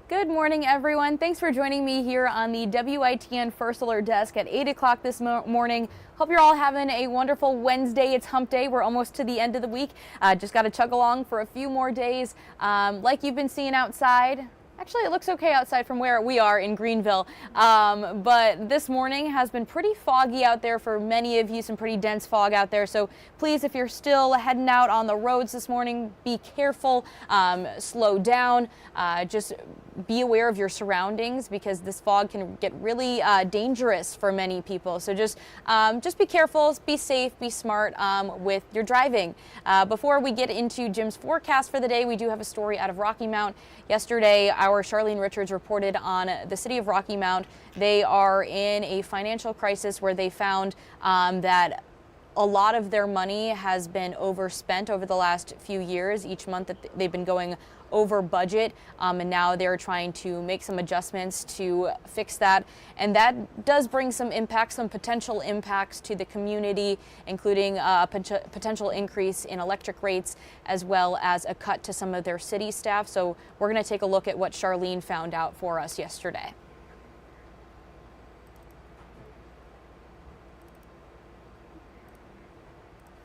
Good morning, everyone. Thanks for joining me here on the WITN First Alert Desk at 8 o'clock this morning. Hope you're all having a wonderful Wednesday. It's hump day. We're almost to the end of the week. Just got to chug along for a few more days. Like you've been seeing outside. Actually, it looks okay outside from where we are in Greenville, but this morning has been pretty foggy out there for many of you, some pretty dense fog out there. So please, if you're still heading out on the roads this morning, be careful, slow down, just be aware of your surroundings because this fog can get really dangerous for many people. So just be careful, be safe, be smart with your driving. Before we get into Jim's forecast for the day, we do have a story out of Rocky Mount. Yesterday, our Charlene Richards reported on the city of Rocky Mount. They are in a financial crisis where they found that a lot of their money has been overspent over the last few years. Each month that they've been going over budget, and now they're trying to make some adjustments to fix that. And that does bring some impacts, some potential impacts to the community, including a potential increase in electric rates, as well as a cut to some of their city staff. So we're going to take a look at what Charlene found out for us yesterday.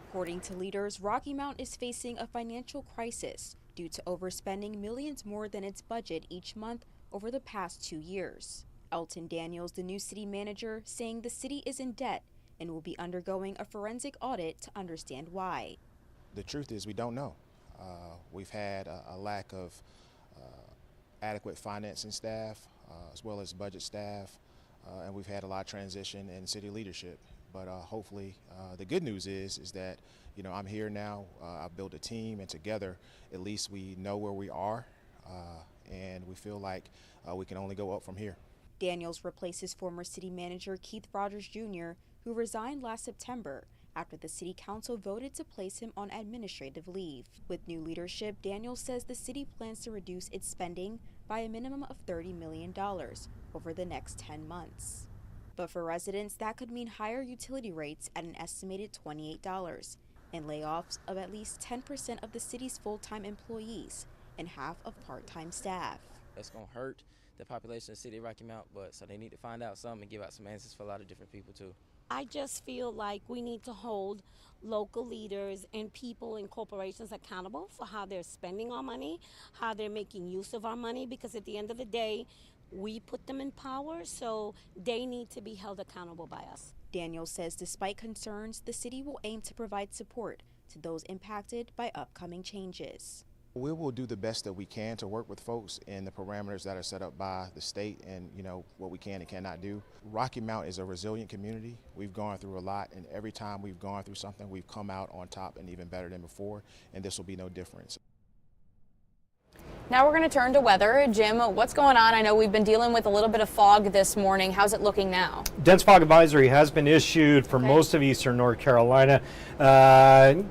According to leaders, Rocky Mount is facing a financial crisis due to overspending millions more than its budget each month over the past 2 years. Elton Daniels, the new city manager, saying the city is in debt and will be undergoing a forensic audit to understand why. The truth is we don't know. We've had a lack of adequate financing staff as well as budget staff, and we've had a lot of transition in city leadership. But hopefully, the good news is that, I'm here now. I've built a team, and together, at least we know where we are, and we feel like we can only go up from here. Daniels replaces former city manager Keith Rogers Jr., who resigned last September after the city council voted to place him on administrative leave. With new leadership, Daniels says the city plans to reduce its spending by a minimum of $30 million over the next 10 months. But for residents, that could mean higher utility rates at an estimated $28 and layoffs of at least 10% of the city's full-time employees and half of part-time staff. That's going to hurt the population of the city of Rocky Mount, but so they need to find out something and give out some answers for a lot of different people too. I just feel like we need to hold local leaders and people and corporations accountable for how they're spending our money, how they're making use of our money, because at the end of the day, we put them in power, so they need to be held accountable by us. Daniel says despite concerns, the city will aim to provide support to those impacted by upcoming changes. We will do the best that we can to work with folks in the parameters that are set up by the state and, what we can and cannot do. Rocky Mount is a resilient community. We've gone through a lot, and every time we've gone through something, we've come out on top and even better than before, and this will be no different. Now we're going to turn to weather. Jim, what's going on? I know we've been dealing with a little bit of fog this morning. How's it looking now? Dense fog advisory has been issued for most of eastern North Carolina.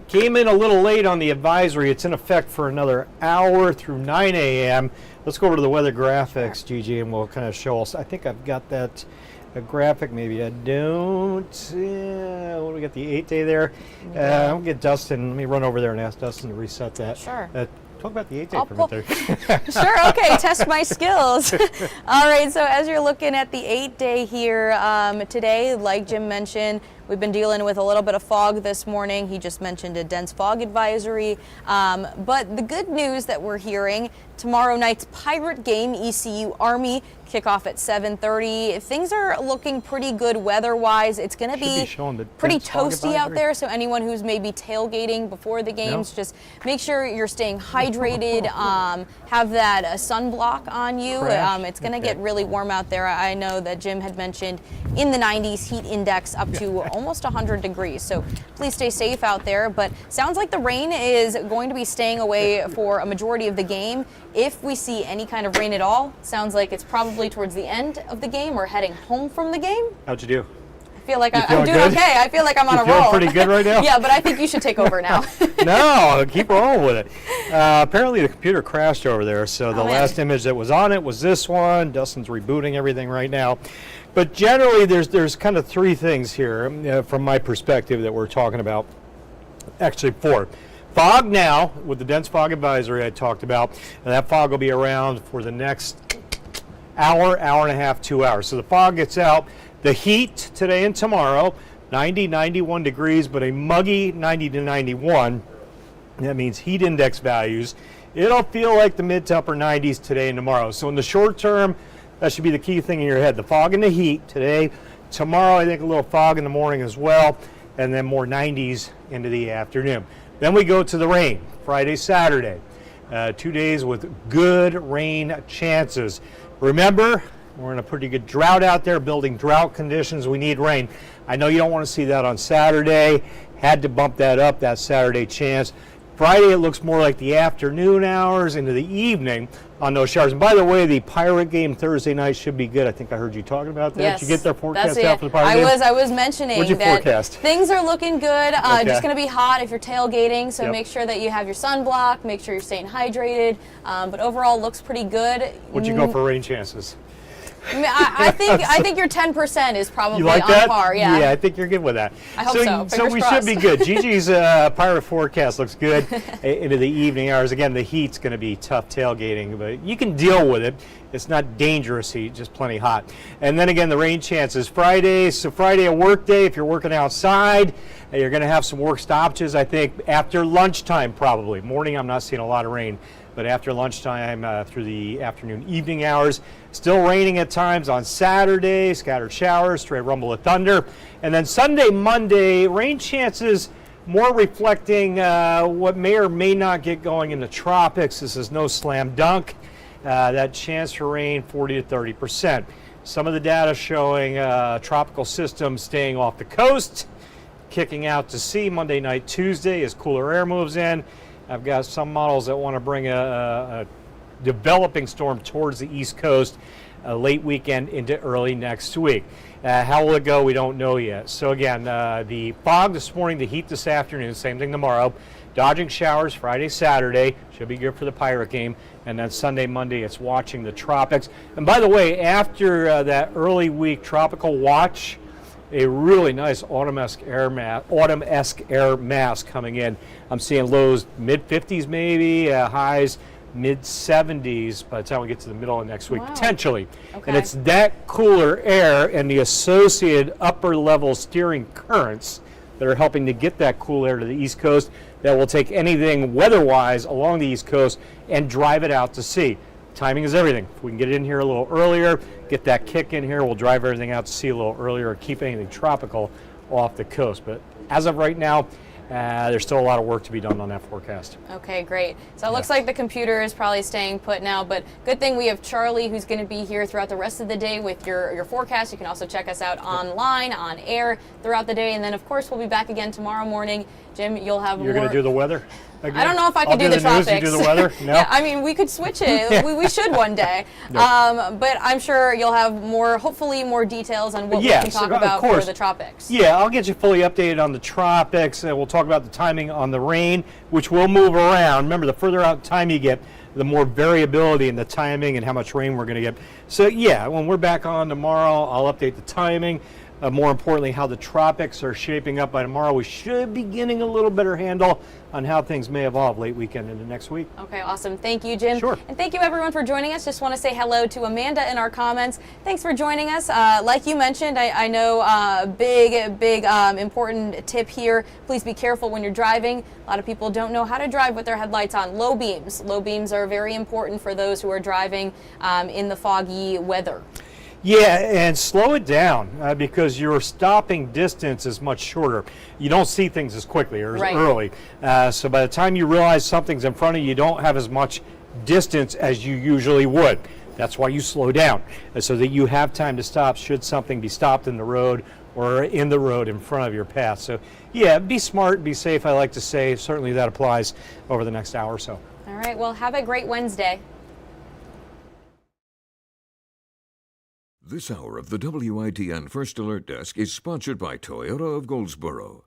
Came in a little late on the advisory. It's in effect for another hour through 9 a.m. Let's go over to the weather graphics, Gigi, and we'll kind of show us. I think I've got that graphic. Maybe I don't. What do we got? The 8-day there. I'll get Dustin. Let me run over there and ask Dustin to reset that. Sure. Talk about the 8-day permit there. Sure, okay, test my skills. All right, so as you're looking at the 8-day here today, like Jim mentioned, we've been dealing with a little bit of fog this morning. He just mentioned a dense fog advisory. But the good news that we're hearing, tomorrow night's Pirate game, ECU Army, kickoff at 7:30. Things are looking pretty good weather-wise. It's going to be pretty toasty out there, so anyone who's maybe tailgating before the games, just make sure you're staying hydrated, have that sunblock on you. It's going to get really warm out there. I know that Jim had mentioned in the 90s, heat index up to almost 100 degrees, so please stay safe out there. But sounds like the rain is going to be staying away for a majority of the game. If we see any kind of rain at all, sounds like it's probably towards the end of the game or heading home from the game. How'd you do? I feel like I'm doing okay. I feel like I'm on a roll. Pretty good right now? Yeah, but I think you should take over now. No, keep rolling with it. Apparently the computer crashed over there, so the last image that was on it was this one. Dustin's rebooting everything right now. But generally there's kind of three things here from my perspective that we're talking about. Actually, four. Fog now, with the dense fog advisory I talked about, and that fog will be around for the next hour and a half, 2 hours. So the fog gets out. The heat today and tomorrow, 90, 91 degrees, but a muggy 90 to 91. That means heat index values. It'll feel like the mid to upper 90s today and tomorrow. So in the short term, that should be the key thing in your head. The fog and the heat today. Tomorrow, I think a little fog in the morning as well, and then more 90s into the afternoon. Then we go to the rain, Friday, Saturday. 2 days with good rain chances. Remember, we're in a pretty good drought out there, building drought conditions. We need rain. I know you don't want to see that on Saturday. Had to bump that up, that Saturday chance. Friday, it looks more like the afternoon hours into the evening on those showers. And by the way, the Pirate game Thursday night should be good. I think I heard you talking about that. Yes, Did you get their forecast out for the Pirate game? I was mentioning What'd you that forecast? things are looking good. Okay. Just going to be hot if you're tailgating, so Yep. make sure that you have your sunblock, make sure you're staying hydrated. But overall, looks pretty good. What'd you go for rain chances? I think your 10% is probably You like on that? par. Yeah. Yeah, I think you're good with that. I hope so. So Fingers we crossed. should be good. Gigi's pirate forecast looks good into the evening hours. Again, the heat's going to be tough tailgating, but you can deal with it. It's not dangerous heat, just plenty hot. And then again, the rain chances Friday. So Friday, a work day. If you're working outside, you're going to have some work stoppages. I think after lunchtime, probably morning. I'm not seeing a lot of rain. But after lunchtime through the afternoon, evening hours, still raining at times on Saturday, scattered showers, stray rumble of thunder. And then Sunday, Monday, rain chances more reflecting what may or may not get going in the tropics. This is no slam dunk. That chance for rain, 40 to 30%. Some of the data showing tropical systems staying off the coast, kicking out to sea Monday night, Tuesday as cooler air moves in. I've got some models that want to bring a developing storm towards the East Coast late weekend into early next week. How will it go? We don't know yet. So again, the fog this morning, the heat this afternoon, same thing tomorrow. Dodging showers Friday, Saturday, should be good for the Pirate game. And then Sunday, Monday, it's watching the tropics. And by the way, after that early week tropical watch, a really nice autumn-esque air mass coming in. I'm seeing lows mid-50s maybe, highs mid-70s by the time we get to the middle of next week, potentially. Okay. And it's that cooler air and the associated upper-level steering currents that are helping to get that cool air to the East Coast that will take anything weather-wise along the East Coast and drive it out to sea. Timing is everything. If we can get in here a little earlier, get that kick in here, we'll drive everything out to sea a little earlier and keep anything tropical off the coast. But as of right now, there's still a lot of work to be done on that forecast. Okay, great. So it looks like the computer is probably staying put now, but good thing we have Charlie who's going to be here throughout the rest of the day with your forecast. You can also check us out online, on air throughout the day, and then of course we'll be back again tomorrow morning. Jim, you'll have You're going to do the weather again? I don't know if I can do the tropics. News, you do the weather? No? Yeah, I mean, we could switch it. we should one day. But I'm sure you'll have hopefully more details on what we can talk about for the tropics. Yeah, I'll get you fully updated on the tropics, and we'll talk about the timing on the rain, which will move around. Remember, the further out time you get, the more variability in the timing and how much rain we're going to get. So yeah, when we're back on tomorrow, I'll update the timing. More importantly, how the tropics are shaping up by tomorrow. We should be getting a little better handle on how things may evolve late weekend into next week. Okay, awesome. Thank you, Jim. Sure. And thank you, everyone, for joining us. Just want to say hello to Amanda in our comments. Thanks for joining us. Like you mentioned, I know big, important tip here. Please be careful when you're driving. A lot of people don't know how to drive with their headlights on. Low beams. Low beams are very important for those who are driving in the foggy weather. Yeah, and slow it down because your stopping distance is much shorter. You don't see things as quickly or as early. So by the time you realize something's in front of you, you don't have as much distance as you usually would. That's why you slow down, so that you have time to stop should something be stopped in the road or in the road in front of your path. So yeah, be smart, be safe, I like to say. Certainly that applies over the next hour or so. All right, well, have a great Wednesday. This hour of the WITN First Alert Desk is sponsored by Toyota of Goldsboro.